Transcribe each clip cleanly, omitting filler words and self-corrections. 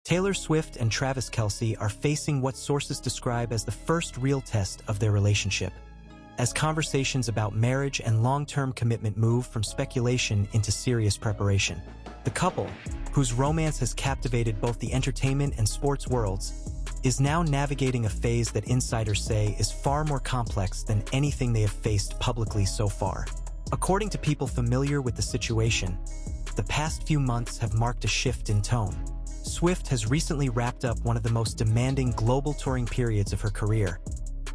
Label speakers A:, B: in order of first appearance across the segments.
A: Taylor Swift and Travis Kelce are facing what sources describe as the first real test of their relationship, as conversations about marriage and long-term commitment move from speculation into serious preparation. The couple, whose romance has captivated both the entertainment and sports worlds, is now navigating a phase that insiders say is far more complex than anything they have faced publicly so far. According to people familiar with the situation, the past few months have marked a shift in tone. Swift has recently wrapped up one of the most demanding global touring periods of her career,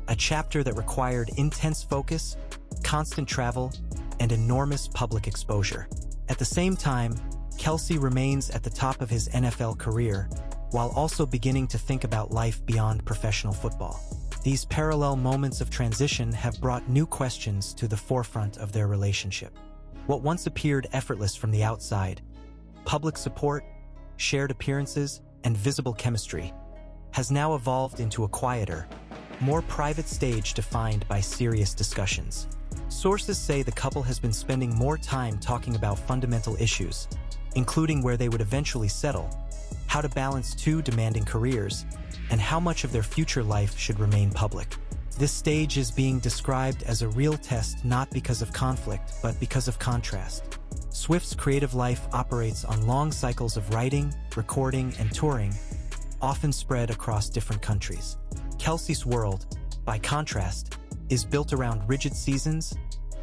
A: a chapter that required intense focus, constant travel, and enormous public exposure. At the same time, Kelce remains at the top of his NFL career, while also beginning to think about life beyond professional football. These parallel moments of transition have brought new questions to the forefront of their relationship. What once appeared effortless from the outside, public support, shared appearances, and visible chemistry, has now evolved into a quieter, more private stage defined by serious discussions. Sources say the couple has been spending more time talking about fundamental issues, including where they would eventually settle, how to balance two demanding careers, and how much of their future life should remain public. This stage is being described as a real test not because of conflict, but because of contrast. Swift's creative life operates on long cycles of writing, recording, and touring, often spread across different countries. Kelce's world, by contrast, is built around rigid seasons,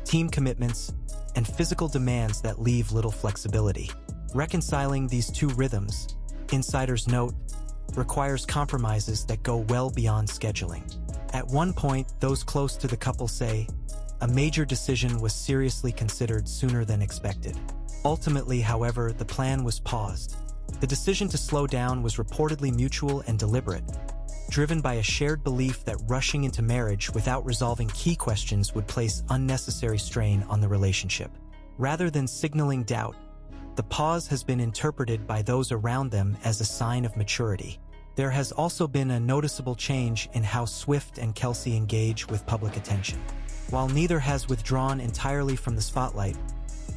A: team commitments, and physical demands that leave little flexibility. Reconciling these two rhythms, insiders note, requires compromises that go well beyond scheduling. At one point, those close to the couple say, a major decision was seriously considered sooner than expected. Ultimately, however, the plan was paused. The decision to slow down was reportedly mutual and deliberate, driven by a shared belief that rushing into marriage without resolving key questions would place unnecessary strain on the relationship. Rather than signaling doubt, the pause has been interpreted by those around them as a sign of maturity. There has also been a noticeable change in how Swift and Kelce engage with public attention. While neither has withdrawn entirely from the spotlight,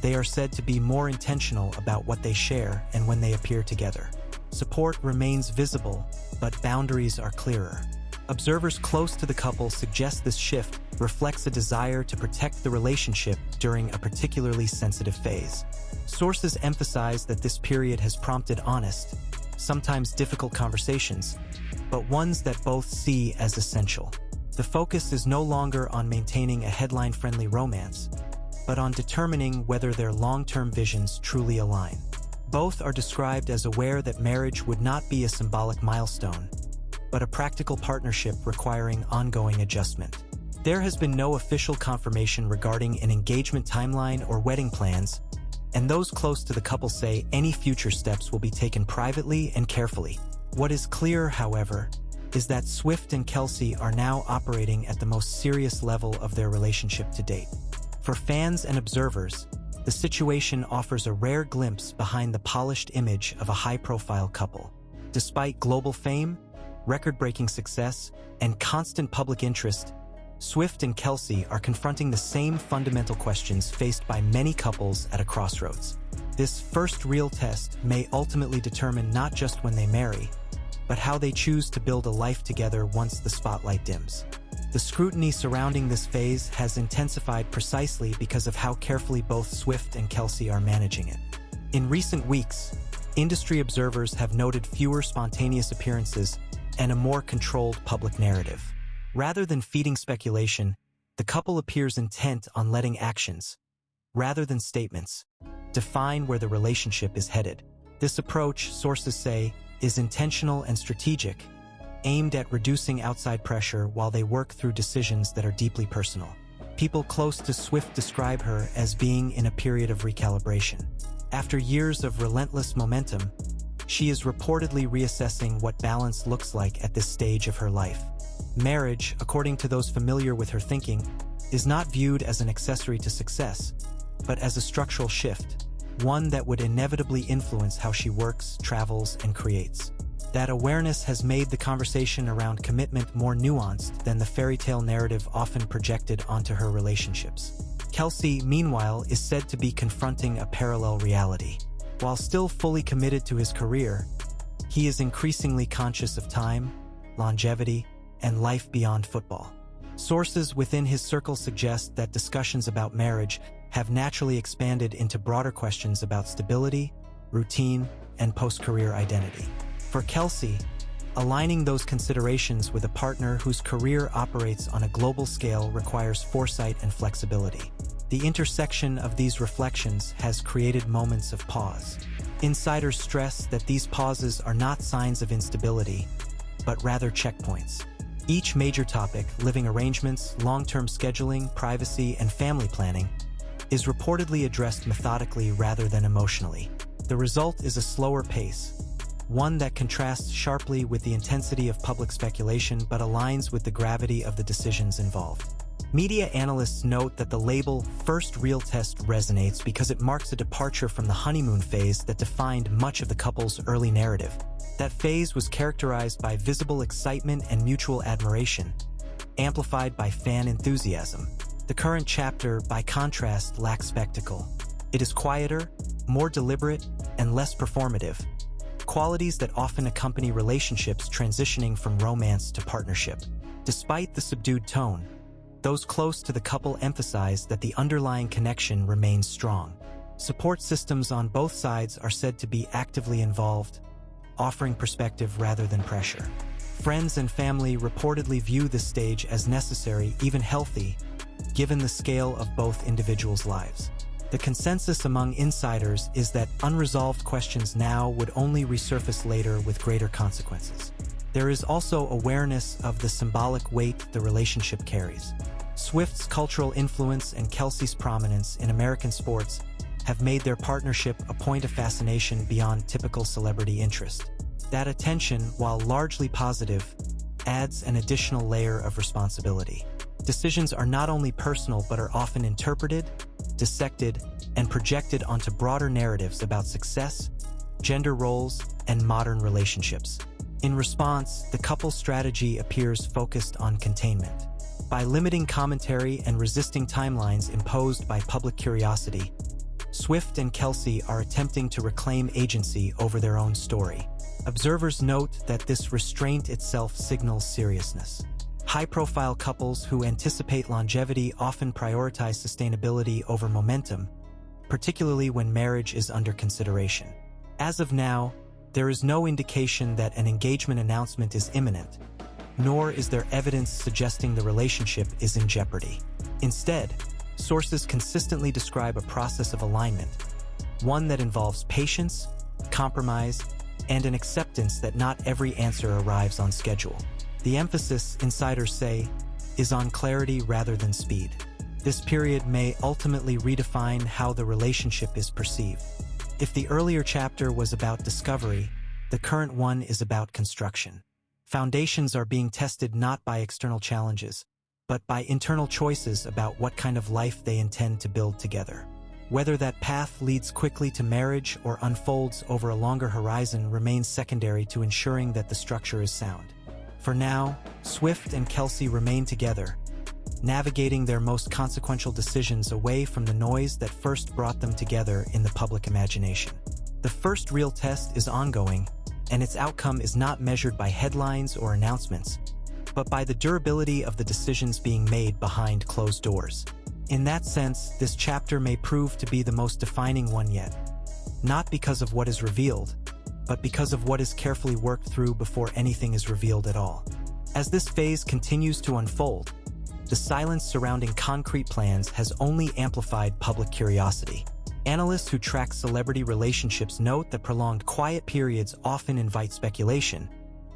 A: they are said to be more intentional about what they share and when they appear together. Support remains visible, but boundaries are clearer. Observers close to the couple suggest this shift reflects a desire to protect the relationship during a particularly sensitive phase. Sources emphasize that this period has prompted honest, sometimes difficult conversations, but ones that both see as essential. The focus is no longer on maintaining a headline-friendly romance, but on determining whether their long-term visions truly align. Both are described as aware that marriage would not be a symbolic milestone, but a practical partnership requiring ongoing adjustment. There has been no official confirmation regarding an engagement timeline or wedding plans, and those close to the couple say any future steps will be taken privately and carefully. What is clear, however, is that Swift and Kelce are now operating at the most serious level of their relationship to date. For fans and observers, the situation offers a rare glimpse behind the polished image of a high-profile couple. Despite global fame, record-breaking success, and constant public interest, Swift and Kelce are confronting the same fundamental questions faced by many couples at a crossroads. This first real test may ultimately determine not just when they marry, but how they choose to build a life together once the spotlight dims. The scrutiny surrounding this phase has intensified precisely because of how carefully both Swift and Kelce are managing it. In recent weeks, industry observers have noted fewer spontaneous appearances and a more controlled public narrative. Rather than feeding speculation, the couple appears intent on letting actions, rather than statements, define where the relationship is headed. This approach, sources say, is intentional and strategic, aimed at reducing outside pressure while they work through decisions that are deeply personal. People close to Swift describe her as being in a period of recalibration. After years of relentless momentum, she is reportedly reassessing what balance looks like at this stage of her life. Marriage, according to those familiar with her thinking, is not viewed as an accessory to success, but as a structural shift, one that would inevitably influence how she works, travels, and creates. That awareness has made the conversation around commitment more nuanced than the fairy tale narrative often projected onto her relationships. Kelce, meanwhile, is said to be confronting a parallel reality. While still fully committed to his career, He is increasingly conscious of time, longevity, and life beyond football. Sources within his circle suggest that discussions about marriage have naturally expanded into broader questions about stability, routine, and post-career identity. For Kelce, aligning those considerations with a partner whose career operates on a global scale requires foresight and flexibility. The intersection of these reflections has created moments of pause. Insiders stress that these pauses are not signs of instability, but rather checkpoints. Each major topic, living arrangements, long-term scheduling, privacy, and family planning, is reportedly addressed methodically rather than emotionally. The result is a slower pace, one that contrasts sharply with the intensity of public speculation but aligns with the gravity of the decisions involved. Media analysts note that the label "first real test" resonates because it marks a departure from the honeymoon phase that defined much of the couple's early narrative. That phase was characterized by visible excitement and mutual admiration, amplified by fan enthusiasm. The current chapter, by contrast, lacks spectacle. It is quieter, more deliberate, and less performative, qualities that often accompany relationships transitioning from romance to partnership. Despite the subdued tone, those close to the couple emphasize that the underlying connection remains strong. Support systems on both sides are said to be actively involved, offering perspective rather than pressure. Friends and family reportedly view this stage as necessary, even healthy, given the scale of both individuals' lives. The consensus among insiders is that unresolved questions now would only resurface later with greater consequences. There is also awareness of the symbolic weight the relationship carries. Swift's cultural influence and Kelce's prominence in American sports have made their partnership a point of fascination beyond typical celebrity interest. That attention, while largely positive, adds an additional layer of responsibility. Decisions are not only personal but are often interpreted, dissected, and projected onto broader narratives about success, gender roles, and modern relationships. In response, the couple's strategy appears focused on containment. By limiting commentary and resisting timelines imposed by public curiosity, Swift and Kelce are attempting to reclaim agency over their own story. Observers note that this restraint itself signals seriousness. High-profile couples who anticipate longevity often prioritize sustainability over momentum, particularly when marriage is under consideration. As of now, there is no indication that an engagement announcement is imminent, nor is there evidence suggesting the relationship is in jeopardy. Instead, sources consistently describe a process of alignment, one that involves patience, compromise, and an acceptance that not every answer arrives on schedule. The emphasis, insiders say, is on clarity rather than speed. This period may ultimately redefine how the relationship is perceived. If the earlier chapter was about discovery, the current one is about construction. Foundations are being tested not by external challenges, but by internal choices about what kind of life they intend to build together. Whether that path leads quickly to marriage or unfolds over a longer horizon remains secondary to ensuring that the structure is sound. For now, Swift and Kelce remain together, navigating their most consequential decisions away from the noise that first brought them together in the public imagination. The first real test is ongoing, and its outcome is not measured by headlines or announcements, but by the durability of the decisions being made behind closed doors. In that sense, this chapter may prove to be the most defining one yet, not because of what is revealed, but because of what is carefully worked through before anything is revealed at all. As this phase continues to unfold, the silence surrounding concrete plans has only amplified public curiosity. Analysts who track celebrity relationships note that prolonged quiet periods often invite speculation,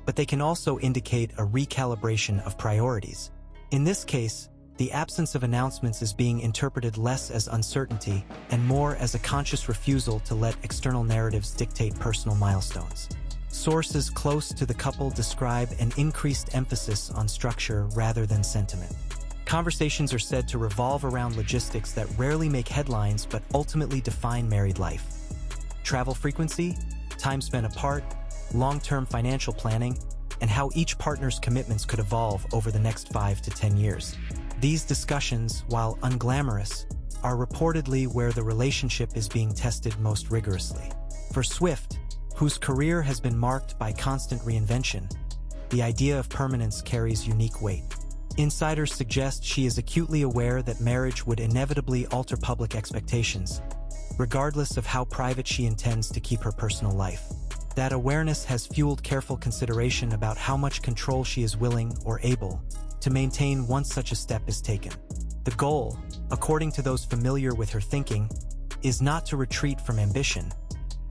A: but they can also indicate a recalibration of priorities. In this case, the absence of announcements is being interpreted less as uncertainty and more as a conscious refusal to let external narratives dictate personal milestones. Sources close to the couple describe an increased emphasis on structure rather than sentiment. Conversations are said to revolve around logistics that rarely make headlines but ultimately define married life. Travel frequency, time spent apart, long-term financial planning, and how each partner's commitments could evolve over the next 5 to 10 years. These discussions, while unglamorous, are reportedly where the relationship is being tested most rigorously. For Swift, whose career has been marked by constant reinvention, the idea of permanence carries unique weight. Insiders suggest she is acutely aware that marriage would inevitably alter public expectations, regardless of how private she intends to keep her personal life. That awareness has fueled careful consideration about how much control she is willing or able to maintain once such a step is taken. The goal, according to those familiar with her thinking, is not to retreat from ambition,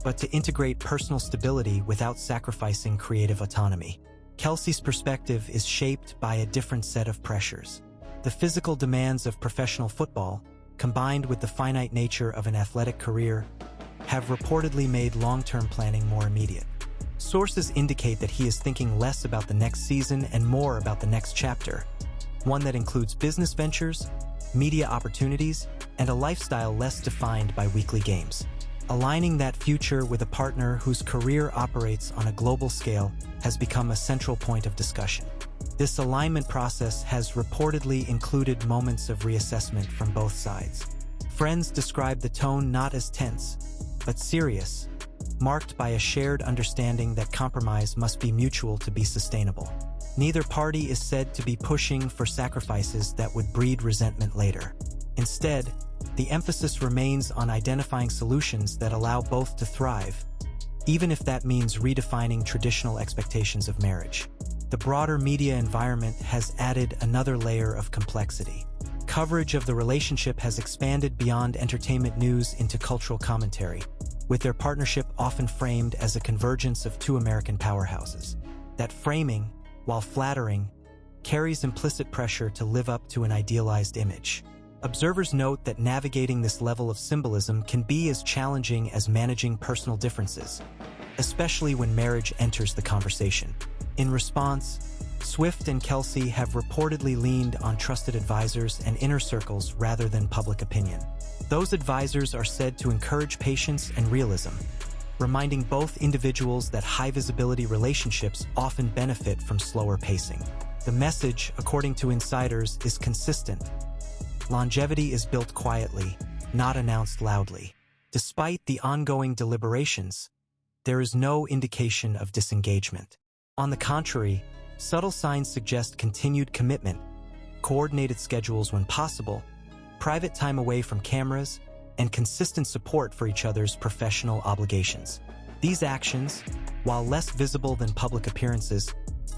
A: but to integrate personal stability without sacrificing creative autonomy. Kelce's perspective is shaped by a different set of pressures. The physical demands of professional football, combined with the finite nature of an athletic career, have reportedly made long-term planning more immediate. Sources indicate that he is thinking less about the next season and more about the next chapter, one that includes business ventures, media opportunities, and a lifestyle less defined by weekly games. Aligning that future with a partner whose career operates on a global scale has become a central point of discussion. This alignment process has reportedly included moments of reassessment from both sides. Friends describe the tone not as tense, but serious, marked by a shared understanding that compromise must be mutual to be sustainable. Neither party is said to be pushing for sacrifices that would breed resentment later. Instead, the emphasis remains on identifying solutions that allow both to thrive, even if that means redefining traditional expectations of marriage. The broader media environment has added another layer of complexity. Coverage of the relationship has expanded beyond entertainment news into cultural commentary, with their partnership often framed as a convergence of two American powerhouses. That framing, while flattering, carries implicit pressure to live up to an idealized image. Observers note that navigating this level of symbolism can be as challenging as managing personal differences, especially when marriage enters the conversation. In response, Swift and Kelce have reportedly leaned on trusted advisors and inner circles rather than public opinion. Those advisors are said to encourage patience and realism, reminding both individuals that high-visibility relationships often benefit from slower pacing. The message, according to insiders, is consistent. Longevity is built quietly, not announced loudly. Despite the ongoing deliberations, there is no indication of disengagement. On the contrary, subtle signs suggest continued commitment, coordinated schedules when possible, private time away from cameras, and consistent support for each other's professional obligations. These actions, while less visible than public appearances,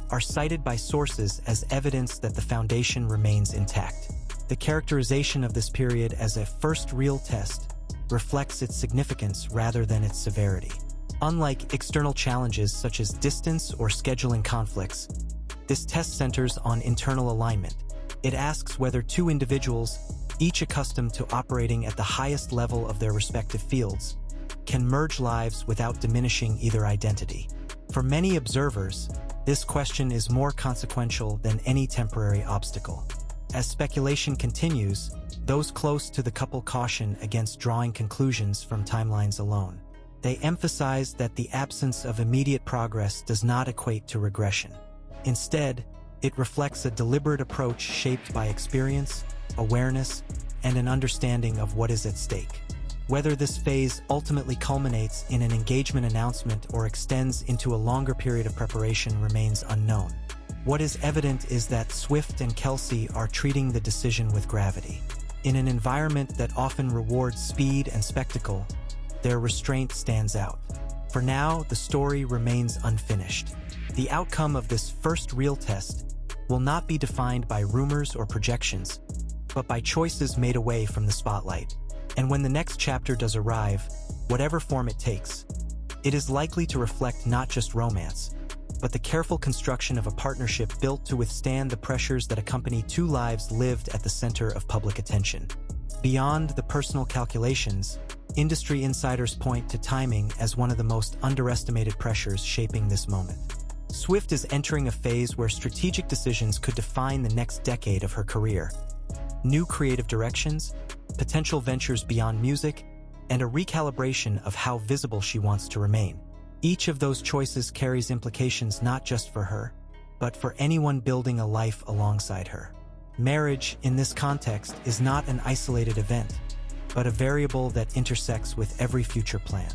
A: are cited by sources as evidence that the foundation remains intact. The characterization of this period as a first real test reflects its significance rather than its severity. Unlike external challenges such as distance or scheduling conflicts, this test centers on internal alignment. It asks whether two individuals, each accustomed to operating at the highest level of their respective fields, can merge lives without diminishing either identity. For many observers, this question is more consequential than any temporary obstacle. As speculation continues, those close to the couple caution against drawing conclusions from timelines alone. They emphasize that the absence of immediate progress does not equate to regression. Instead, it reflects a deliberate approach shaped by experience, awareness, and an understanding of what is at stake. Whether this phase ultimately culminates in an engagement announcement or extends into a longer period of preparation remains unknown. What is evident is that Swift and Kelce are treating the decision with gravity. In an environment that often rewards speed and spectacle, their restraint stands out. For now, the story remains unfinished. The outcome of this first real test will not be defined by rumors or projections, but by choices made away from the spotlight. And when the next chapter does arrive, whatever form it takes, it is likely to reflect not just romance, but the careful construction of a partnership built to withstand the pressures that accompany two lives lived at the center of public attention. Beyond the personal calculations, industry insiders point to timing as one of the most underestimated pressures shaping this moment. Swift is entering a phase where strategic decisions could define the next decade of her career. New creative directions, potential ventures beyond music, and a recalibration of how visible she wants to remain. Each of those choices carries implications not just for her, but for anyone building a life alongside her. Marriage, in this context, is not an isolated event, but a variable that intersects with every future plan.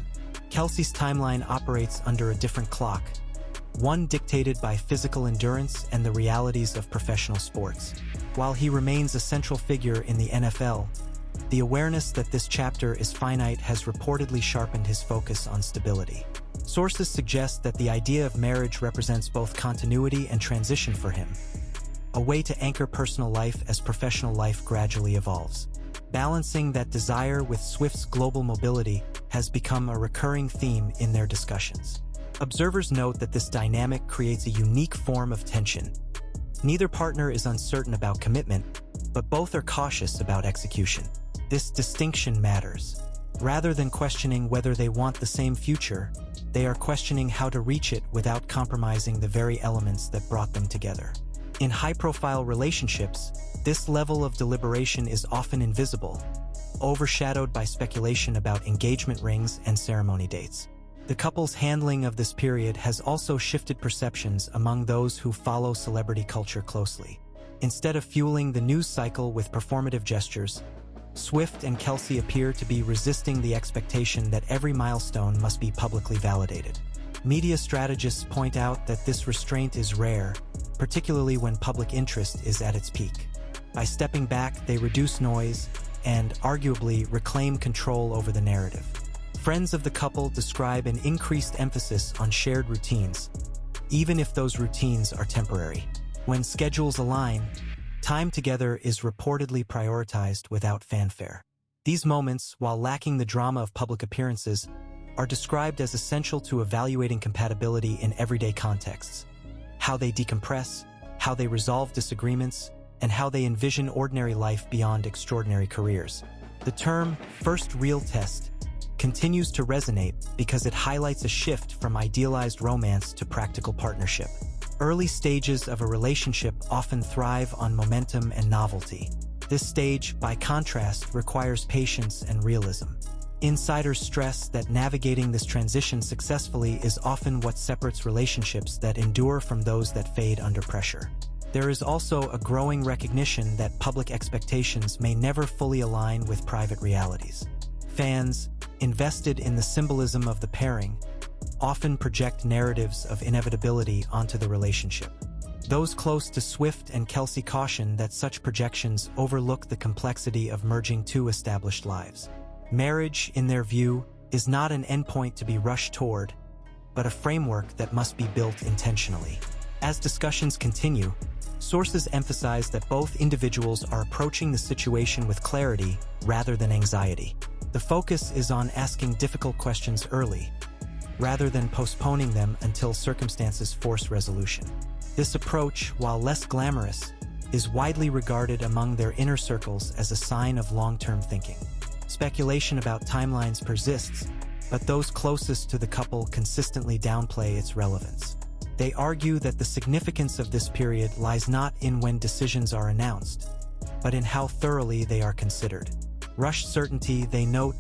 A: Kelce's timeline operates under a different clock, one dictated by physical endurance and the realities of professional sports. While he remains a central figure in the NFL, the awareness that this chapter is finite has reportedly sharpened his focus on stability. Sources suggest that the idea of marriage represents both continuity and transition for him, a way to anchor personal life as professional life gradually evolves. Balancing that desire with Swift's global mobility has become a recurring theme in their discussions. Observers note that this dynamic creates a unique form of tension. Neither partner is uncertain about commitment, but both are cautious about execution. This distinction matters. Rather than questioning whether they want the same future, they are questioning how to reach it without compromising the very elements that brought them together. In high-profile relationships, this level of deliberation is often invisible, overshadowed by speculation about engagement rings and ceremony dates. The couple's handling of this period has also shifted perceptions among those who follow celebrity culture closely. Instead of fueling the news cycle with performative gestures, Swift and Kelce appear to be resisting the expectation that every milestone must be publicly validated. Media strategists point out that this restraint is rare, particularly when public interest is at its peak. By stepping back, they reduce noise and, arguably, reclaim control over the narrative. Friends of the couple describe an increased emphasis on shared routines, even if those routines are temporary. When schedules align, time together is reportedly prioritized without fanfare. These moments, while lacking the drama of public appearances, are described as essential to evaluating compatibility in everyday contexts. How they decompress, how they resolve disagreements, and how they envision ordinary life beyond extraordinary careers. The term "first real test" continues to resonate because it highlights a shift from idealized romance to practical partnership. Early stages of a relationship often thrive on momentum and novelty. This stage, by contrast, requires patience and realism. Insiders stress that navigating this transition successfully is often what separates relationships that endure from those that fade under pressure. There is also a growing recognition that public expectations may never fully align with private realities. Fans, invested in the symbolism of the pairing, often project narratives of inevitability onto the relationship. Those close to Swift and Kelce caution that such projections overlook the complexity of merging two established lives. Marriage, in their view, is not an endpoint to be rushed toward, but a framework that must be built intentionally. As discussions continue, sources emphasize that both individuals are approaching the situation with clarity rather than anxiety. The focus is on asking difficult questions early, rather than postponing them until circumstances force resolution. This approach, while less glamorous, is widely regarded among their inner circles as a sign of long-term thinking. Speculation about timelines persists, but those closest to the couple consistently downplay its relevance. They argue that the significance of this period lies not in when decisions are announced, but in how thoroughly they are considered. Rushed certainty, they note,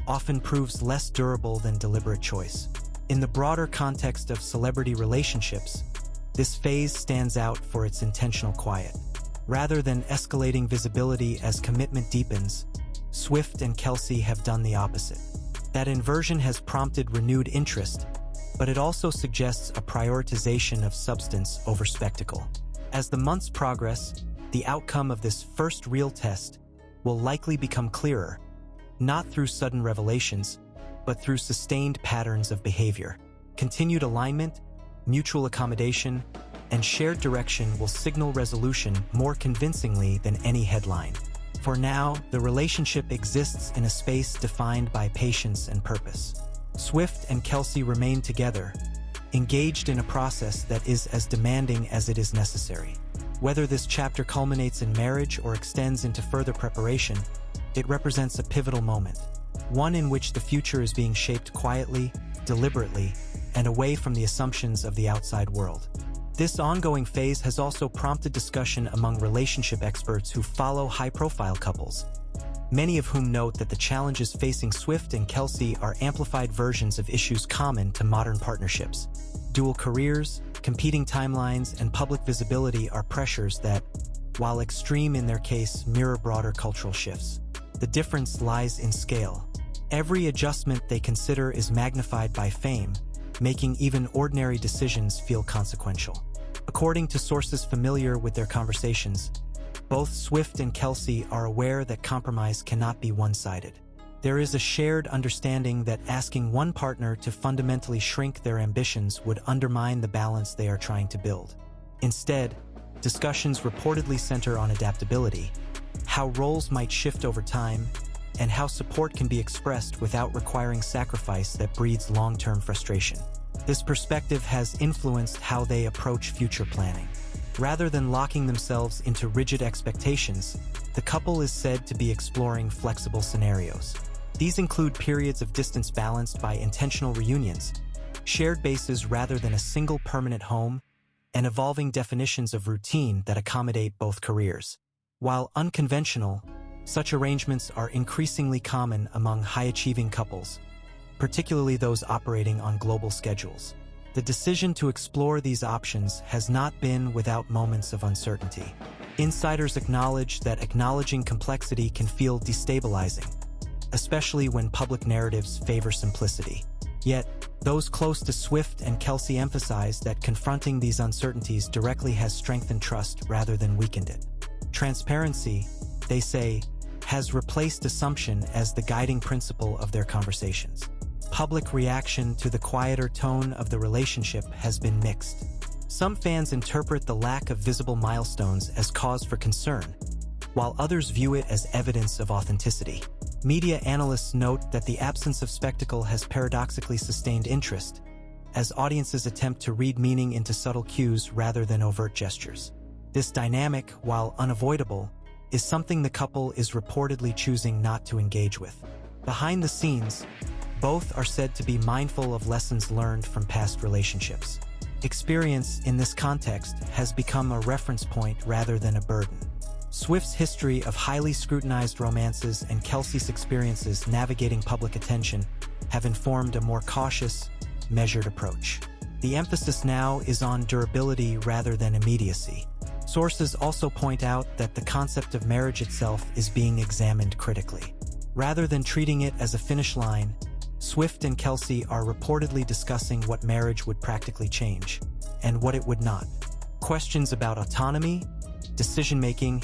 A: often proves less durable than deliberate choice. In the broader context of celebrity relationships, this phase stands out for its intentional quiet. Rather than escalating visibility as commitment deepens, Swift and Kelce have done the opposite. That inversion has prompted renewed interest, but it also suggests a prioritization of substance over spectacle. As the months progress, the outcome of this first real test will likely become clearer, not through sudden revelations, but through sustained patterns of behavior. Continued alignment, mutual accommodation, and shared direction will signal resolution more convincingly than any headline. For now, the relationship exists in a space defined by patience and purpose. Swift and Kelce remain together, engaged in a process that is as demanding as it is necessary. Whether this chapter culminates in marriage or extends into further preparation, it represents a pivotal moment, one in which the future is being shaped quietly, deliberately, and away from the assumptions of the outside world. This ongoing phase has also prompted discussion among relationship experts who follow high-profile couples, many of whom note that the challenges facing Swift and Kelce are amplified versions of issues common to modern partnerships. Dual careers, competing timelines, and public visibility are pressures that, while extreme in their case, mirror broader cultural shifts. The difference lies in scale. Every adjustment they consider is magnified by fame, making even ordinary decisions feel consequential. According to sources familiar with their conversations, both Swift and Kelce are aware that compromise cannot be one-sided. There is a shared understanding that asking one partner to fundamentally shrink their ambitions would undermine the balance they are trying to build. Instead, discussions reportedly center on adaptability, how roles might shift over time, and how support can be expressed without requiring sacrifice that breeds long-term frustration. This perspective has influenced how they approach future planning. Rather than locking themselves into rigid expectations, the couple is said to be exploring flexible scenarios. These include periods of distance balanced by intentional reunions, shared bases rather than a single permanent home, and evolving definitions of routine that accommodate both careers. While unconventional, such arrangements are increasingly common among high-achieving couples, particularly those operating on global schedules. The decision to explore these options has not been without moments of uncertainty. Insiders acknowledge that acknowledging complexity can feel destabilizing, especially when public narratives favor simplicity. Yet, those close to Swift and Kelce emphasize that confronting these uncertainties directly has strengthened trust rather than weakened it. Transparency, they say, has replaced assumption as the guiding principle of their conversations. Public reaction to the quieter tone of the relationship has been mixed. Some fans interpret the lack of visible milestones as cause for concern, while others view it as evidence of authenticity. Media analysts note that the absence of spectacle has paradoxically sustained interest, as audiences attempt to read meaning into subtle cues rather than overt gestures. This dynamic, while unavoidable, is something the couple is reportedly choosing not to engage with. Behind the scenes, both are said to be mindful of lessons learned from past relationships. Experience in this context has become a reference point rather than a burden. Swift's history of highly scrutinized romances and Kelce's experiences navigating public attention have informed a more cautious, measured approach. The emphasis now is on durability rather than immediacy. Sources also point out that the concept of marriage itself is being examined critically. Rather than treating it as a finish line, Swift and Kelce are reportedly discussing what marriage would practically change, and what it would not. Questions about autonomy, decision-making,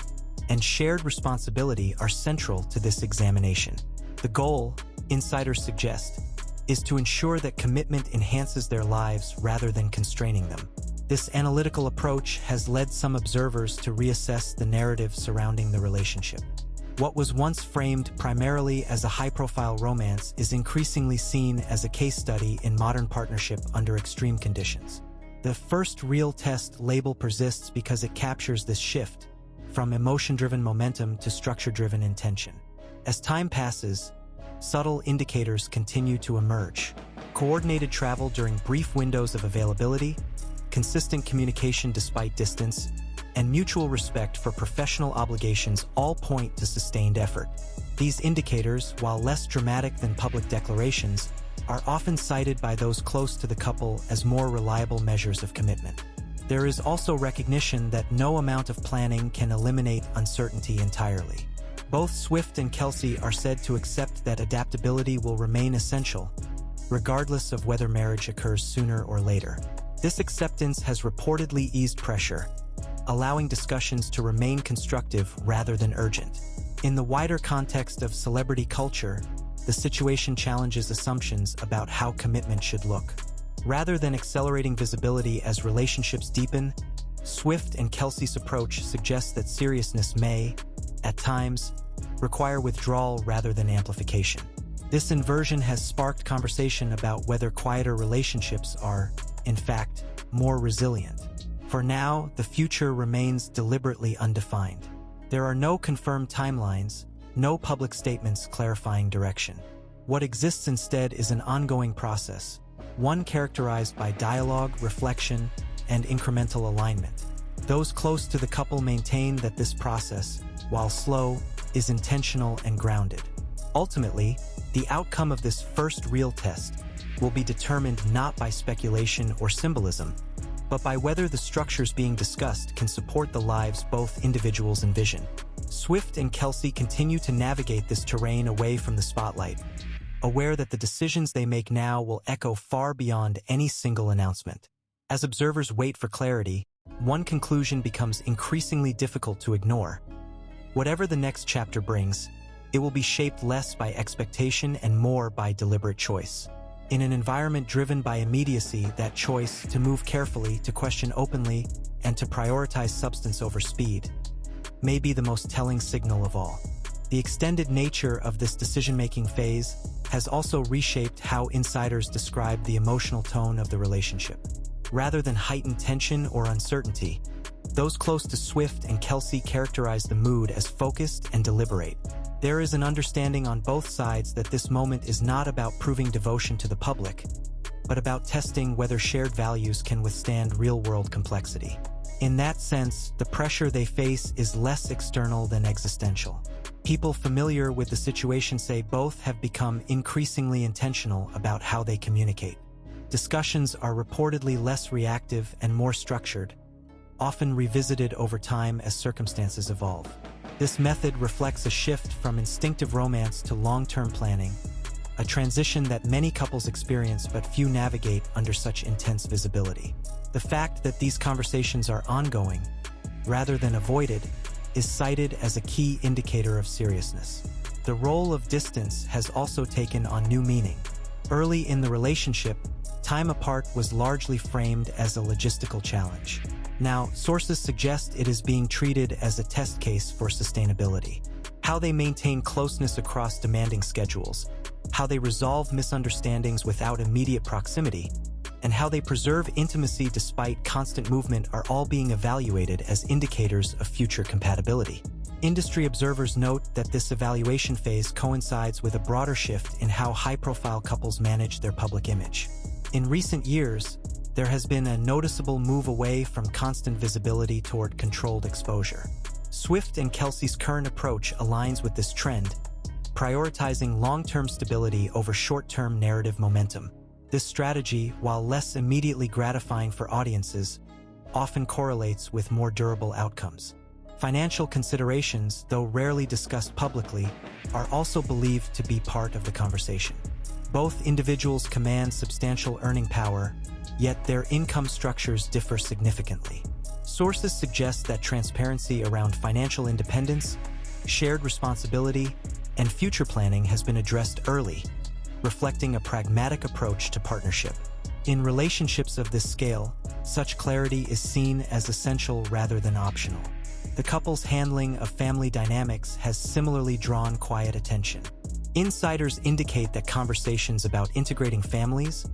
A: and shared responsibility are central to this examination. The goal, insiders suggest, is to ensure that commitment enhances their lives rather than constraining them. This analytical approach has led some observers to reassess the narrative surrounding the relationship. What was once framed primarily as a high-profile romance is increasingly seen as a case study in modern partnership under extreme conditions. The first real test label persists because it captures this shift from emotion-driven momentum to structure-driven intention. As time passes, subtle indicators continue to emerge. Coordinated travel during brief windows of availability, consistent communication despite distance, and mutual respect for professional obligations all point to sustained effort. These indicators, while less dramatic than public declarations, are often cited by those close to the couple as more reliable measures of commitment. There is also recognition that no amount of planning can eliminate uncertainty entirely. Both Swift and Kelce are said to accept that adaptability will remain essential, regardless of whether marriage occurs sooner or later. This acceptance has reportedly eased pressure, allowing discussions to remain constructive rather than urgent. In the wider context of celebrity culture, the situation challenges assumptions about how commitment should look. Rather than accelerating visibility as relationships deepen, Swift and Kelce's approach suggests that seriousness may, at times, require withdrawal rather than amplification. This inversion has sparked conversation about whether quieter relationships are, in fact, more resilient. For now, the future remains deliberately undefined. There are no confirmed timelines, no public statements clarifying direction. What exists instead is an ongoing process, one characterized by dialogue, reflection, and incremental alignment. Those close to the couple maintain that this process, while slow, is intentional and grounded. Ultimately, the outcome of this first real test will be determined not by speculation or symbolism, but by whether the structures being discussed can support the lives both individuals envision. Swift and Kelce continue to navigate this terrain away from the spotlight, aware that the decisions they make now will echo far beyond any single announcement. As observers wait for clarity, one conclusion becomes increasingly difficult to ignore. Whatever the next chapter brings, it will be shaped less by expectation and more by deliberate choice. In an environment driven by immediacy, that choice to move carefully, to question openly, and to prioritize substance over speed may be the most telling signal of all. The extended nature of this decision-making phase has also reshaped how insiders describe the emotional tone of the relationship. Rather than heightened tension or uncertainty, those close to Swift and Kelce characterize the mood as focused and deliberate. There is an understanding on both sides that this moment is not about proving devotion to the public, but about testing whether shared values can withstand real-world complexity. In that sense, the pressure they face is less external than existential. People familiar with the situation say both have become increasingly intentional about how they communicate. Discussions are reportedly less reactive and more structured, often revisited over time as circumstances evolve. This method reflects a shift from instinctive romance to long-term planning, a transition that many couples experience but few navigate under such intense visibility. The fact that these conversations are ongoing, rather than avoided, is cited as a key indicator of seriousness. The role of distance has also taken on new meaning. Early in the relationship, time apart was largely framed as a logistical challenge. Now, sources suggest it is being treated as a test case for sustainability. How they maintain closeness across demanding schedules, how they resolve misunderstandings without immediate proximity, and how they preserve intimacy despite constant movement are all being evaluated as indicators of future compatibility. Industry observers note that this evaluation phase coincides with a broader shift in how high-profile couples manage their public image. In recent years, there has been a noticeable move away from constant visibility toward controlled exposure. Swift and Kelce's current approach aligns with this trend, prioritizing long-term stability over short-term narrative momentum. This strategy, while less immediately gratifying for audiences, often correlates with more durable outcomes. Financial considerations, though rarely discussed publicly, are also believed to be part of the conversation. Both individuals command substantial earning power, yet their income structures differ significantly. Sources suggest that transparency around financial independence, shared responsibility, and future planning has been addressed early, reflecting a pragmatic approach to partnership. In relationships of this scale, such clarity is seen as essential rather than optional. The couple's handling of family dynamics has similarly drawn quiet attention. Insiders indicate that conversations about integrating families,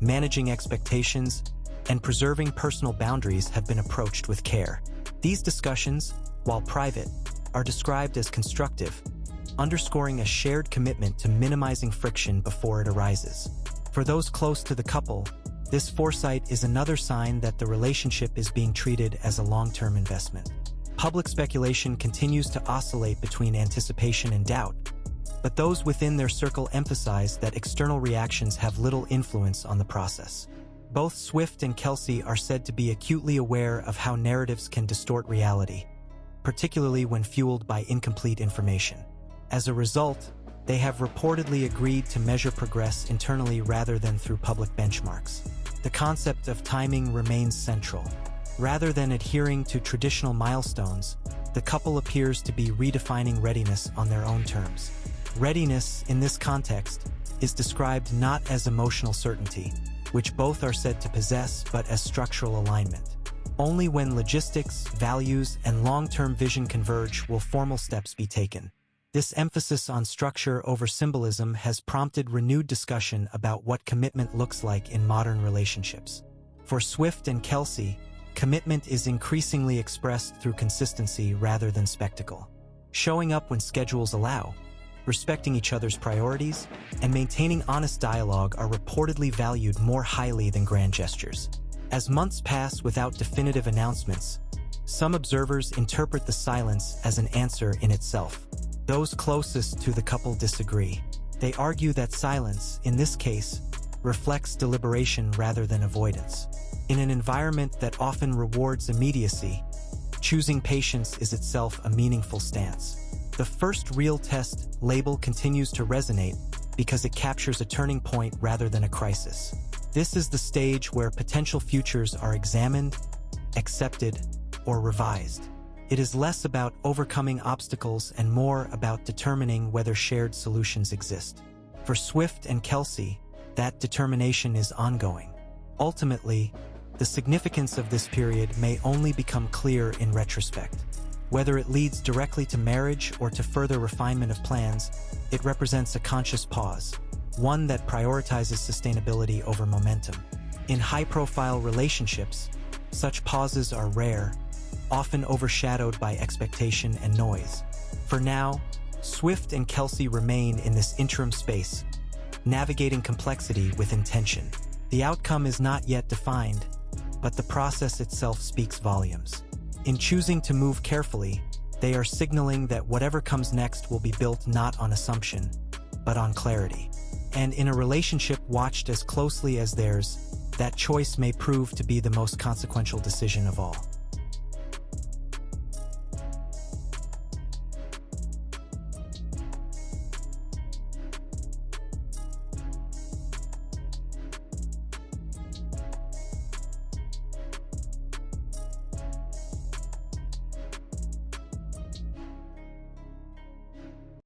A: managing expectations, and preserving personal boundaries have been approached with care. These discussions, while private, are described as constructive, underscoring a shared commitment to minimizing friction before it arises. For those close to the couple, this foresight is another sign that the relationship is being treated as a long-term investment. Public speculation continues to oscillate between anticipation and doubt, but those within their circle emphasize that external reactions have little influence on the process. Both Swift and Kelce are said to be acutely aware of how narratives can distort reality, particularly when fueled by incomplete information. As a result, they have reportedly agreed to measure progress internally rather than through public benchmarks. The concept of timing remains central. Rather than adhering to traditional milestones, the couple appears to be redefining readiness on their own terms. Readiness, in this context, is described not as emotional certainty, which both are said to possess, but as structural alignment. Only when logistics, values, and long-term vision converge will formal steps be taken. This emphasis on structure over symbolism has prompted renewed discussion about what commitment looks like in modern relationships. For Swift and Kelce, commitment is increasingly expressed through consistency rather than spectacle. Showing up when schedules allow, respecting each other's priorities, and maintaining honest dialogue are reportedly valued more highly than grand gestures. As months pass without definitive announcements, some observers interpret the silence as an answer in itself. Those closest to the couple disagree. They argue that silence, in this case, reflects deliberation rather than avoidance. In an environment that often rewards immediacy, choosing patience is itself a meaningful stance. The first real test label continues to resonate, because it captures a turning point rather than a crisis. This is the stage where potential futures are examined, accepted, or revised. It is less about overcoming obstacles and more about determining whether shared solutions exist. For Swift and Kelce, that determination is ongoing. Ultimately, the significance of this period may only become clear in retrospect. Whether it leads directly to marriage or to further refinement of plans, it represents a conscious pause, one that prioritizes sustainability over momentum. In high-profile relationships, such pauses are rare, often overshadowed by expectation and noise. For now, Swift and Kelce remain in this interim space, navigating complexity with intention. The outcome is not yet defined, but the process itself speaks volumes. In choosing to move carefully, they are signaling that whatever comes next will be built not on assumption, but on clarity. And in a relationship watched as closely as theirs, that choice may prove to be the most consequential decision of all.